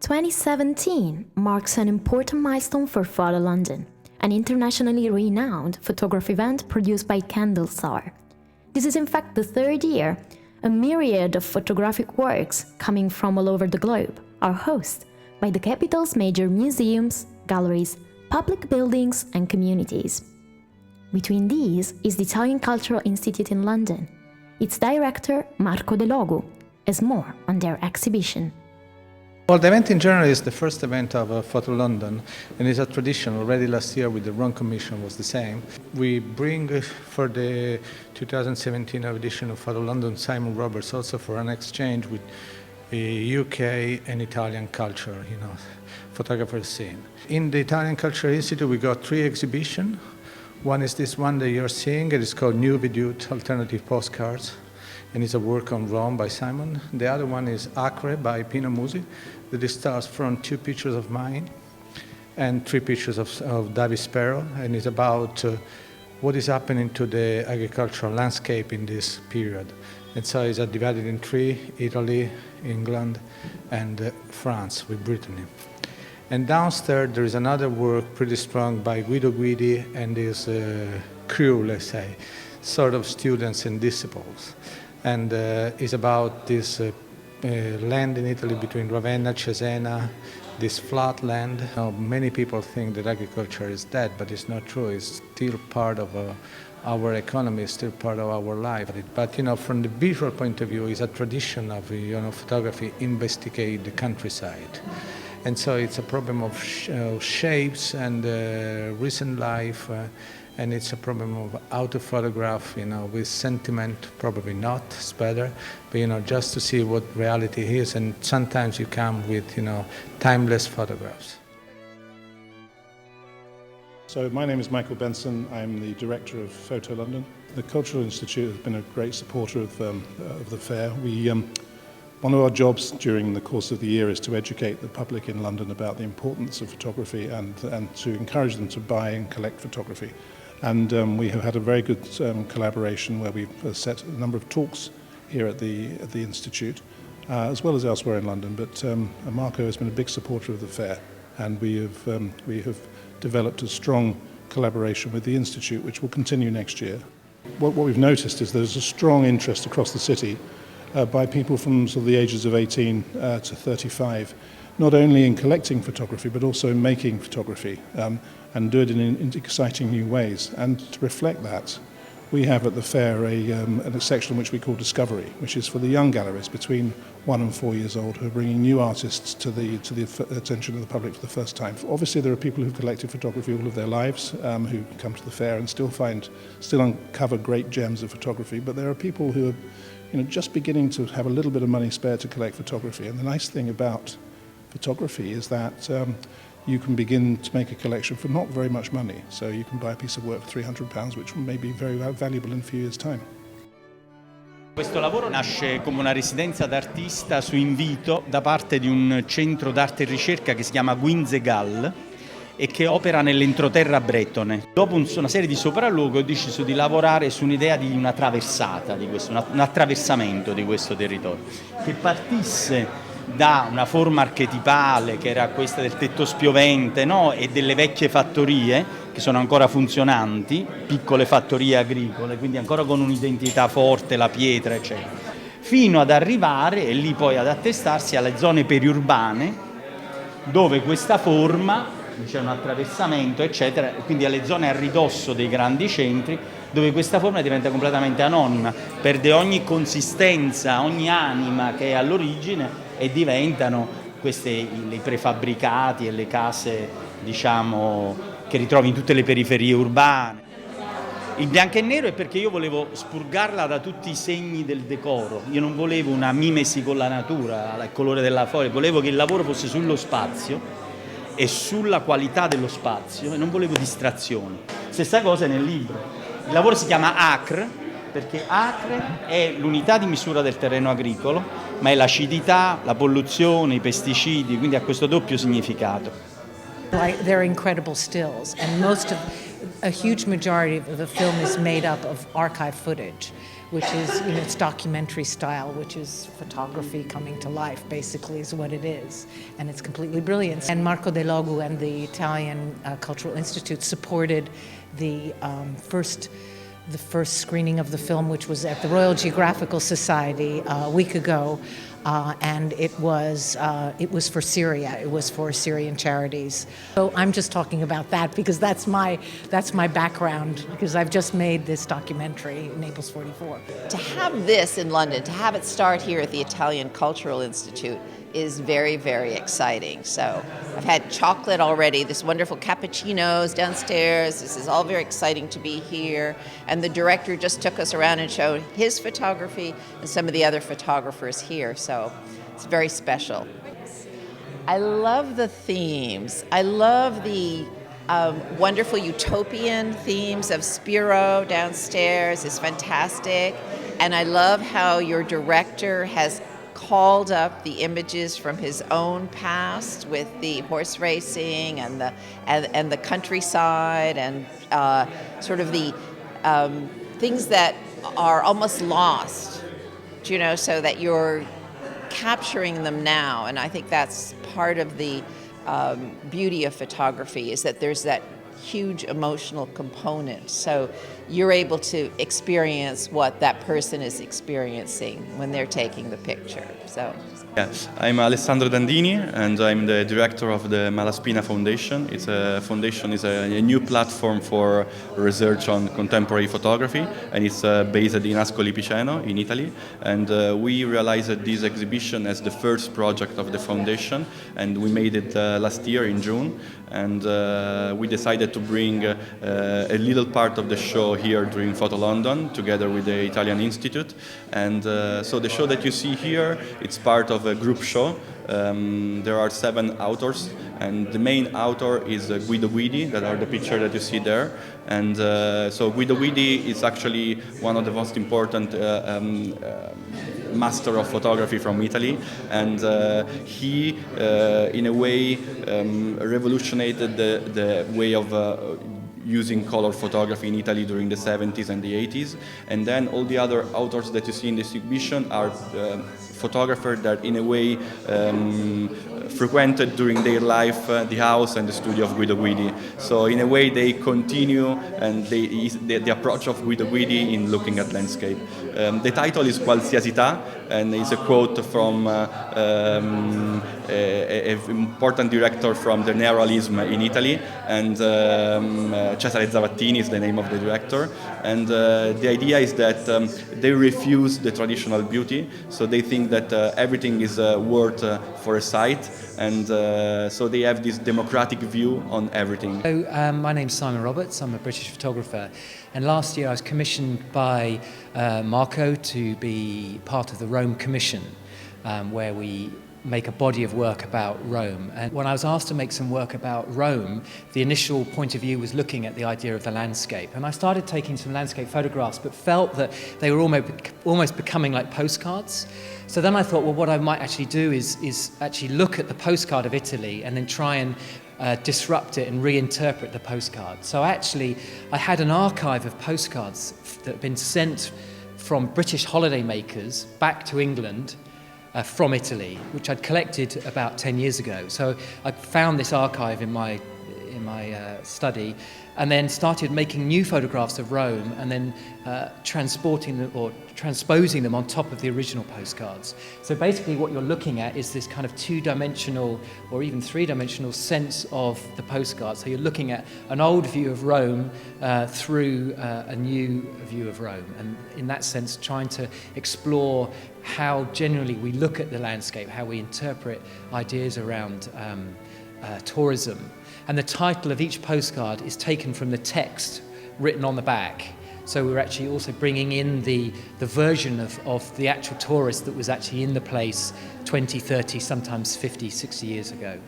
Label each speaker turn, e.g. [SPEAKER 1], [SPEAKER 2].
[SPEAKER 1] 2017 marks an important milestone for Photo London, an internationally renowned photography event produced by Candlestar. This is in fact the third year a myriad of photographic works coming from all over the globe are hosted by the capital's major museums, galleries, public buildings and communities. Between these is the Italian Cultural Institute in London. Its director, Marco De Logu, has more on their exhibition.
[SPEAKER 2] Well, the event in general is the first event of Photo London, and it's a tradition. Already last year with the Rome Commission was the same. We bring for the 2017 edition of Photo London Simon Roberts also for an exchange with the UK and Italian culture, photographer scene. In the Italian Cultural Institute we got 3 exhibitions. One is this one that you're seeing. It is called New Vedute Alternative Postcards, and it's a work on Rome by Simon. The other one is Acre by Pino Musi, that starts from 2 pictures of mine and 3 pictures of David Sparrow, and it's about what is happening to the agricultural landscape in this period. And so it's divided in 3, Italy, England, and France with Brittany. And downstairs there is another work pretty strong by Guido Guidi and his crew, let's say, sort of students and disciples. And it's about this land in Italy between Ravenna, Cesena, this flat land. Many people think that agriculture is dead, but it's not true. It's still part of our economy, it's still part of our life. But from the visual point of view, it's a tradition of photography investigate the countryside. And so it's a problem of shapes and recent life, and it's a problem of how to photograph, with sentiment, probably not, it's better, but just to see what reality is, and sometimes you come with, timeless photographs.
[SPEAKER 3] So my name is Michael Benson. I'm the director of Photo London. The Cultural Institute has been a great supporter of the fair. One of our jobs during the course of the year is to educate the public in London about the importance of photography and to encourage them to buy and collect photography. And we have had a very good collaboration where we've set a number of talks here at the Institute, as well as elsewhere in London. But Marco has been a big supporter of the fair, and we have developed a strong collaboration with the Institute, which will continue next year. What we've noticed is there's a strong interest across the city by people from sort of the ages of 18 to 35, not only in collecting photography but also in making photography, and do it in exciting new ways. And to reflect that, we have at the fair a section which we call Discovery, which is for the young galleries between 1 and 4 years old who are bringing new artists to the attention of the public for the first time. Obviously there are people who've collected photography all of their lives who come to the fair and still uncover great gems of photography, but there are people who are just beginning to have a little bit of money spare to collect photography. And the nice thing about photography is that you can begin to make a collection for not very much money. So you can buy a piece of work for £300, which may be very valuable in a few years' time.
[SPEAKER 4] Questo lavoro nasce come una residenza d'artista su invito da parte di un centro d'arte e ricerca che si chiama Guinzegal e che opera nell'entroterra bretone. Dopo una serie di sopralluoghi ho deciso di lavorare su un'idea di una traversata di questo, un attraversamento di questo territorio, che partisse da una forma archetipale che era questa del tetto spiovente, e delle vecchie fattorie che sono ancora funzionanti, piccole fattorie agricole, quindi ancora con un'identità forte, la pietra eccetera, fino ad arrivare e lì poi ad attestarsi alle zone periurbane dove questa forma, c'è un attraversamento eccetera, quindi alle zone a ridosso dei grandi centri dove questa forma diventa completamente anonima, perde ogni consistenza, ogni anima che è all'origine e diventano i prefabbricati e le case che ritrovi in tutte le periferie urbane. Il bianco e nero è perché io volevo spurgarla da tutti i segni del decoro, io non volevo una mimesi con la natura, il colore della foglia, volevo che il lavoro fosse sullo spazio e sulla qualità dello spazio e non volevo distrazioni. Stessa cosa nel libro. Il lavoro si chiama Acre perché acre è l'unità di misura del terreno agricolo, ma è l'acidità, la polluzione, i pesticidi, quindi ha questo doppio significato.
[SPEAKER 5] They're incredible stills, and most of a huge majority of the film is made up of archive footage, which is, it's documentary style, which is photography coming to life, basically, is what it is. And it's completely brilliant. And Marco De Logu and the Italian Cultural Institute supported the first screening of the film, which was at the Royal Geographical Society a week ago. And it was for Syria. It was for Syrian charities. So I'm just talking about that because that's my background, because I've just made this documentary, Naples 44.
[SPEAKER 6] To have this in London, to have it start here at the Italian Cultural Institute is very, very exciting. So I've had chocolate already, this wonderful cappuccinos downstairs. This is all very exciting to be here. And the director just took us around and showed his photography and some of the other photographers here. So it's very special. I love the themes. I love the wonderful utopian themes of Spiro downstairs is fantastic. And I love how your director has called up the images from his own past with the horse racing and the countryside and sort of the things that are almost lost, so that you're capturing them now. And I think that's part of the beauty of photography, is that there's that huge emotional component. So you're able to experience what that person is experiencing when they're taking the picture. So.
[SPEAKER 7] Yes, I'm Alessandro Dandini and I'm the director of the Malaspina Foundation. It's a foundation, is a new platform for research on contemporary photography, and it's based in Ascoli Piceno in Italy. And we realized this exhibition as the first project of the foundation, and we made it last year in June. And we decided to bring a little part of the show here during Photo London together with the Italian Institute. And so the show that you see here, it's part of a group show. There are 7 authors, and the main author is Guido Guidi, that are the picture that you see there. And so Guido Guidi is actually one of the most important master of photography from Italy, and he in a way revolutionated the way of using color photography in Italy during the 70s and the 80s. And then all the other authors that you see in this exhibition are photographers that in a way frequented during their life the house and the studio of Guido Guidi. So in a way they continue and the approach of Guido Guidi in looking at landscape. The title is Qualsiasità, and it's a quote from an important director from the neorealism in Italy, and Cesare Zavattini is the name of the director. And the idea is that they refuse the traditional beauty, so they think that everything is worth for a site, and so they have this democratic view on everything.
[SPEAKER 8] So, my name's Simon Roberts, I'm a British photographer, and last year I was commissioned by Marco to be part of the Rome Commission, where we make a body of work about Rome. And when I was asked to make some work about Rome, the initial point of view was looking at the idea of the landscape. And I started taking some landscape photographs, but felt that they were almost becoming like postcards. So then I thought, well, what I might actually do is actually look at the postcard of Italy and then try and disrupt it and reinterpret the postcard. So actually, I had an archive of postcards that had been sent from British holidaymakers back to England from Italy, which I'd collected about 10 years ago. So I found this archive in my study, and then started making new photographs of Rome, and then transporting them or transposing them on top of the original postcards. So basically what you're looking at is this kind of 2-dimensional or even 3-dimensional sense of the postcard. So you're looking at an old view of Rome through a new view of Rome, and in that sense trying to explore how generally we look at the landscape, how we interpret ideas around tourism. And the title of each postcard is taken from the text written on the back. So we're actually also bringing in the version of the actual tourist that was actually in the place 20, 30, sometimes 50, 60 years ago.